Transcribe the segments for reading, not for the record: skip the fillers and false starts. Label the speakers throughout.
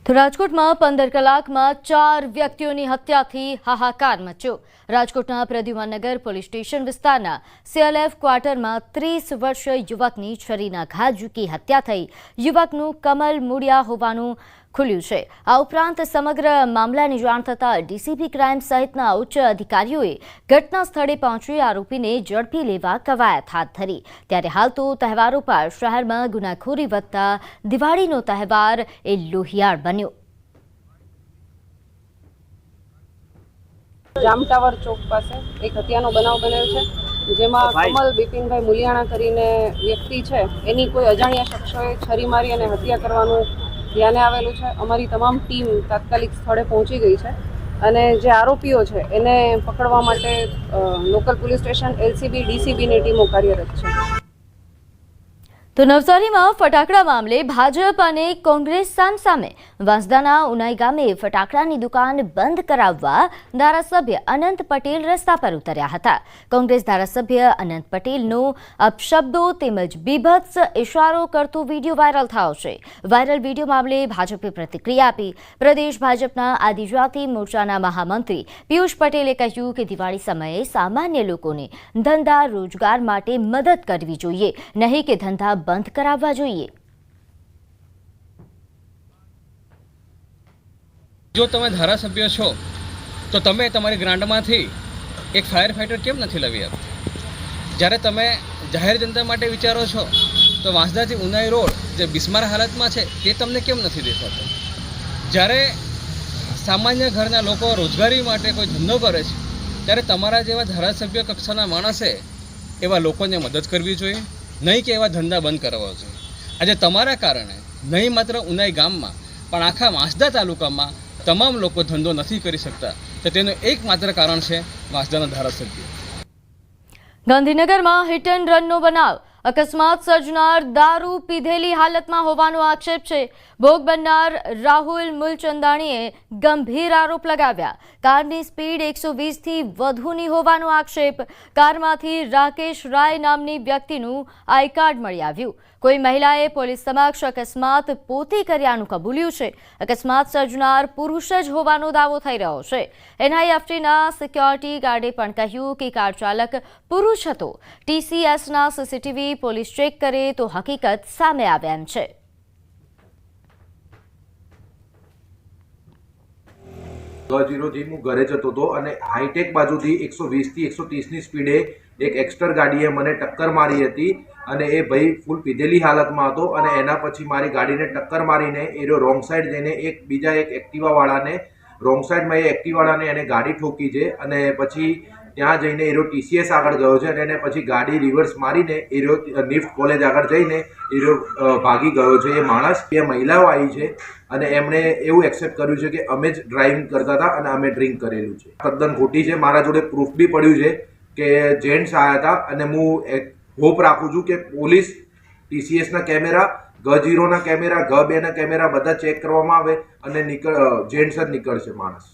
Speaker 1: તો રાજકોટમાં 15 કલાકમાં 4 વ્યક્તિઓની હત્યાથી હાહાકાર મચ્યો। રાજકોટના પ્રદ્યુમનનગર પોલીસ સ્ટેશન વિસ્તારના CLF ક્વાર્ટરમાં 30 વર્ષીય યુવકની છરીના ઘા ઝૂકી હત્યા થઈ। યુવકનું કમલ મુડિયા હોવાનું ખુલ્યું છે। આ ઉપરાંત સમગ્ર મામલાની જાણ થતાં ડીસીપી ક્રાઇમ સહિતના ઉચ્ચ અધિકારીઓએ ઘટના સ્થળે પહોંચી આરોપીને ઝડપી લેવા કવાયત હાથ ધરી। ત્યારે હાલ તો તહેવારો પર શહેરમાં ગુનાખોરી વધતા દિવાળીનો તહેવાર એ લોહિયાળ બન્યો।
Speaker 2: જામ ટાવર ચોક પાસે એક હત્યાનો બનાવ બન્યો છે, જેમાં કમલ બિપિનભાઈ મુલિયાણા કરીને વ્યક્તિ છે, એની કોઈ અજાણ્યા શખ્સોએ છરી મારી અને હત્યા કરવાનું ધ્યાને આવેલું છે। અમારી તમામ ટીમ તાત્કાલિક સ્થળે પહોંચી ગઈ છે અને જે આરોપીઓ છે એને પકડવા માટે લોકલ પોલીસ સ્ટેશન LCB DCBની ટીમો કાર્યરત છે।
Speaker 1: તો નવસારીમાં ફટાકડા મામલે ભાજપ અને કોંગ્રેસ સામસામે। વાંસદાના ઉનાઈ ગામે ફટાકડાની દુકાન બંધ કરાવવા ધારાસભ્ય અનંત પટેલ રસ્તા પર ઉતર્યા હતા। કોંગ્રેસ ધારાસભ્ય અનંત પટેલનો અપશબ્દો તેમજ બીભત્સ ઇશારો કરતો વિડીયો વાયરલ થયો છે। વાયરલ વિડીયો મામલે ભાજપે પ્રતિક્રિયા આપી। પ્રદેશ ભાજપના આદિજાતિ મોરચાના મહામંત્રી પિયુષ પટેલે કહ્યું કે દિવાળી સમયે સામાન્ય લોકોને ધંધા રોજગાર માટે મદદ કરવી જોઈએ, નહીં કે ધંધા બંધ કરાવવા જોઈએ।
Speaker 3: જો તમે ધારાસભ્ય છો તો તમે તમારી ગ્રાન્ટમાંથી એક ફાયર ફાઇટર કેમ નથી લાવી આપતા? જ્યારે તમે જાહેર જનતા માટે વિચારો છો તો વાંસદાથી ઉનાઈ રોડ જે બિસ્માર હાલતમાં છે તે તમને કેમ નથી દેખાતો? જ્યારે સામાન્ય ઘરના લોકો રોજગારી માટે કોઈ ધંધો કરે છે ત્યારે તમારા જેવા ધારાસભ્ય કક્ષાના માણસે એવા લોકોને મદદ કરવી જોઈએ, નહીં કે એવા ધંધા બંધ કરવા જોઈએ। આજે તમારા કારણે નહીં માત્ર ઉનાઈ ગામમાં પણ આખા વાંસદા તાલુકામાં તમામ લોકો ધંધો નથી કરી શકતા, તો તેનું એકમાત્ર કારણ છે વાંસદાના ધારાસભ્ય।
Speaker 1: ગાંધીનગરમાં હિટ એન્ડ રનનો બનાવ। અકસ્માત સર્જનાર દારૂ પીધેલી હાલતમાં હોવાનો આક્ષેપ છે। ભોગ બનનાર રાહુલ મુલચંદાણીએ ગંભીર આરોપ લગાવ્યા। કારની સ્પીડ 120થી વધુની હોવાનો આક્ષેપ। કારમાંથી રાકેશ રાય નામની વ્યક્તિનું આઈ કાર્ડ મળી આવ્યું। કોઈ મહિલાએ પોલીસ સમક્ષ અકસ્માત પોતે કર્યાનું કબૂલ્યું છે। અકસ્માત સર્જનાર પુરુષ જ હોવાનો દાવો થઈ રહ્યો છે। NIFTના સિક્યોરિટી ગાર્ડે પણ કહ્યું કે કાર ચાલક પુરુષ હતો। TCSના CCTV પોલીસ ચેક કરે તો હકીકત સામે આવે એમ છે।
Speaker 4: ગજીરોથી હું ઘરે જતો હતો અને હાઈટેક બાજુથી 120થી 130ની સ્પીડે એક એક્સ્ટર ગાડીએ મને ટક્કર મારી હતી અને એ ભાઈ ફૂલ પીધેલી હાલતમાં હતો અને એના પછી મારી ગાડીને ટક્કર મારીને એ રોંગ સાઈડ જઈને બીજા એક એક્ટિવાવાળાને રોંગ સાઈડમાં એ એક્ટિવાવાળાને એને ગાડી ઠોકી છે અને પછી ત્યાં જઈને એરો TCS આગળ ગયો છે અને એને પછી ગાડી રિવર્સ મારીને એરો નિફ્ટ કોલેજ આગળ જઈને એરો ભાગી ગયો છે। એ માણસ બે મહિલાઓ આવી છે અને એમણે એવું એક્સેપ્ટ કર્યું છે કે અમે જ ડ્રાઇવિંગ કરતા હતા અને અમે ડ્રિંક કરેલું છે। તદ્દન ખોટી છે। મારા જોડે પ્રૂફ બી પડ્યું છે કે જેન્ટ્સ આવ્યા હતા અને હું હોપ રાખું છું કે પોલીસ TCSના કેમેરા, G0ના કેમેરા, G2ના કેમેરા બધા ચેક કરવામાં આવે અને જેન્ટ્સ જ નીકળશે માણસ।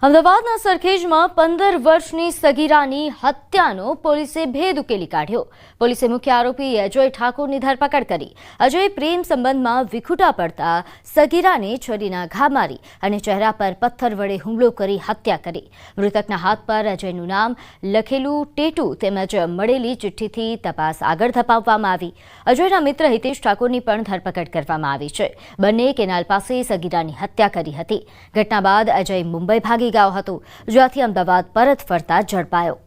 Speaker 1: અમદાવાદના સરખેજમાં 15 વર્ષની સગીરાની હત્યાનો પોલીસે ભેદ ઉકેલી કાઢ્યો। પોલીસે મુખ્ય આરોપી અજય ઠાકોરની ધરપકડ કરી। અજય પ્રેમ સંબંધમાં વિખૂટા પડતા સગીરાને છરીના ઘા મારી અને ચહેરા પર પથ્થર વડે હુમલો કરી હત્યા કરી। મૃતકના હાથ પર અજયનું નામ લખેલું ટેટુ તેમજ મળેલી ચિઠ્ઠીથી તપાસ આગળ ધપાવવામાં આવી। અજયના મિત્ર હિતેશ ઠાકોરની પણ ધરપકડ કરવામાં આવી છે। બંને કેનાલ પાસે સગીરાની હત્યા કરી હતી। ઘટના બાદ અજય મુંબઈ ભાગી ગયો હતો, જ્યાંથી અમદાવાદ પરત ફરતા ઝડપાયો।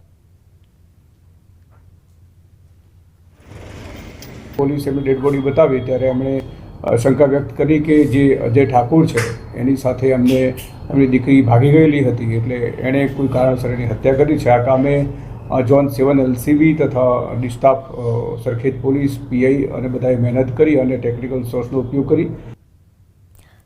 Speaker 5: પોલીસ એમની ડેડ બોડી બતાવી ત્યારે એમણે શંકા વ્યક્ત કરી કે જે અજય ઠાકોર છે એની સાથે એમની દીકરી ભાગી ગયેલી હતી, એટલે એણે કોઈ કારણસર એની હત્યા કરી છે। આ કામે ઝોન 7 LCB તથા ડિસ્ટાફ સરખેજ પોલીસ PI અને બધાએ મહેનત કરી અને ટેકનિકલ સોર્સનો ઉપયોગ કરી।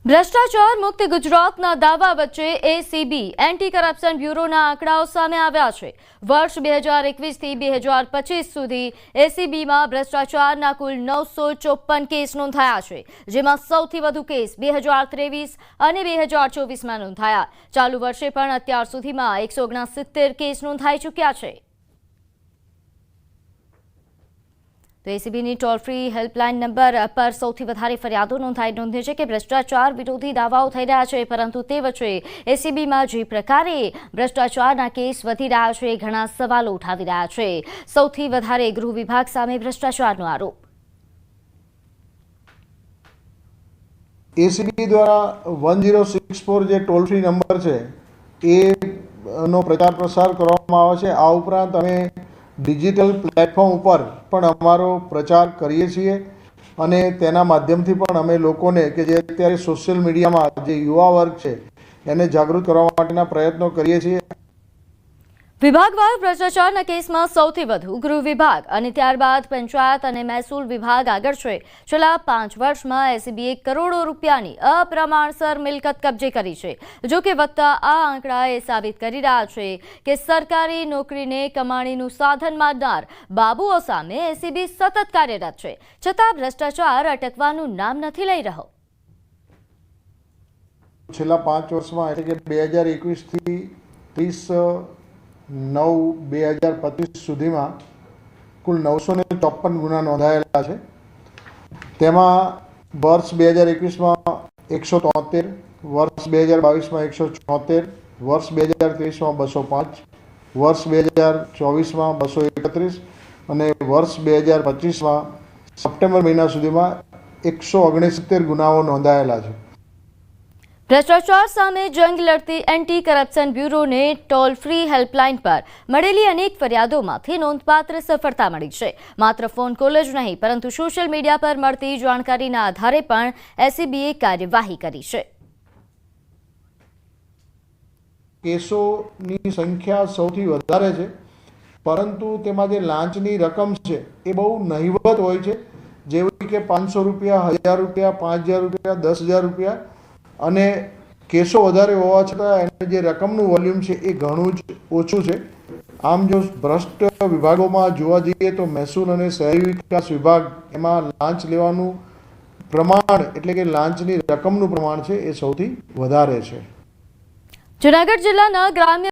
Speaker 1: ભ્રષ્ટાચાર મુક્ત ગુજરાતના દાવા વચ્ચે ACB એન્ટી કરપ્શન બ્યુરોના આંકડાઓ સામે આવ્યા છે। વર્ષ 2021થી 2025 સુધી ACBમાં ભ્રષ્ટાચારના કુલ 954 કેસ નોંધાયા છે, જેમાં સૌથી વધુ કેસ 2023 અને 2024માં નોંધાયા। ચાલુ વર્ષે પણ અત્યાર સુધીમાં 169 કેસ નોંધાઈ ચૂક્યા છે। તો એસીબીની ટોલ ફ્રી હેલ્પલાઇન નંબર પર સૌથી વધારે ફરિયાદો નોંધી છે કે ભ્રષ્ટાચાર વિરોધી દાવાઓ થઈ રહ્યા છે, પરંતુ તે વચ્ચે એસીબીમાં જે પ્રકારે ભ્રષ્ટાચારના કેસ વધી રહ્યા છે, ઘણા સવાલો ઉઠાવી રહ્યા છે. સૌથી વધારે ગૃહ વિભાગ સામે ભ્રષ્ટાચારનો આરોપ.
Speaker 6: એસીબી દ્વારા 1064 જે ટોલ ફ્રી નંબર છે એનો પ્રચાર પ્રસાર કરવામાં આવે છે. આ ઉપરાંત અમે ડિજિટલ પ્લેટફોર્મ ઉપર પણ અમારો પ્રચાર કરીએ છીએ અને તેના માધ્યમથી પણ અમે લોકોને કે જે અત્યારે સોશિયલ મીડિયામાં જે યુવા વર્ગ છે એને જાગૃત કરવા માટેના પ્રયત્નો કરીએ છીએ.
Speaker 1: વિભાગવાર ભ્રષ્ટાચારના કેસમાં સૌથી વધુ ગૃહ વિભાગ અને ત્યારબાદ પંચાયત અને મહેસૂલ વિભાગ આગળ છે. છેલ્લા 5 વર્ષમાં એસીબીએ કરોડો રૂપિયાની અપ્રમાણસર મિલકત કબજે કરી છે. જો કે વધતા આ આંકડા એ સાબિત કરી રહ્યા છે કે સરકારી નોકરીને કમાણીનું સાધન માનનાર બાબુઓ સામે એસીબી સતત કાર્યરત છે, છતાં ભ્રષ્ટાચાર અટકવાનું નામ નથી લઈ રહ્યો.
Speaker 6: છેલ્લા 5 વર્ષમાં એટલે કે 2021 થી 30/9/2025 સુધીમાં કુલ 954 ગુના નોંધાયેલા છે. તેમાં વર્ષ 2021માં 173, વર્ષ 2022માં 174, વર્ષ 2023માં 205, વર્ષ 2024માં 231 અને વર્ષ 2025માં સપ્ટેમ્બર મહિના સુધીમાં 169 ગુનાઓ નોંધાયેલા છે.
Speaker 1: ભ્રષ્ટાચાર સામે જંગ લડતી એન્ટી કરપ્શન બ્યુરોને ટોલ ફ્રી હેલ્પલાઇન પર મળેલી અનેક ફરિયાદોમાંથી નોંધપાત્ર સફળતા મળી છે. માત્ર ફોન કોલ જ નહીં, પરંતુ સોશિયલ મીડિયા પર મળતી જાણકારીના આધારે પણ એસીબીએ કાર્યવાહી કરી છે.
Speaker 6: કેસોની સંખ્યા સૌથી વધારે છે, પરંતુ તેમાં જે લાંચની રકમ છે એ બહુ નહિવત હોય છે, જેવી કે 500 રૂપિયા, 1000 રૂપિયા, 5000 રૂપિયા, 10,000 રૂપિયા. અને કેસો વધારે હોવા છતાં એને જે રકમનું વોલ્યુમ છે એ ઘણું જ ઓછું છે. આમ જો ભ્રષ્ટ વિભાગોમાં જોવા જઈએ તો મહેસૂલ અને શહેરી વિકાસ વિભાગ એમાં લાંચ લેવાનું પ્રમાણ એટલે કે લાંચની રકમનું પ્રમાણ છે એ સૌથી વધારે છે.
Speaker 1: જૂનાગઢ જિલ્લાના ગ્રામ્ય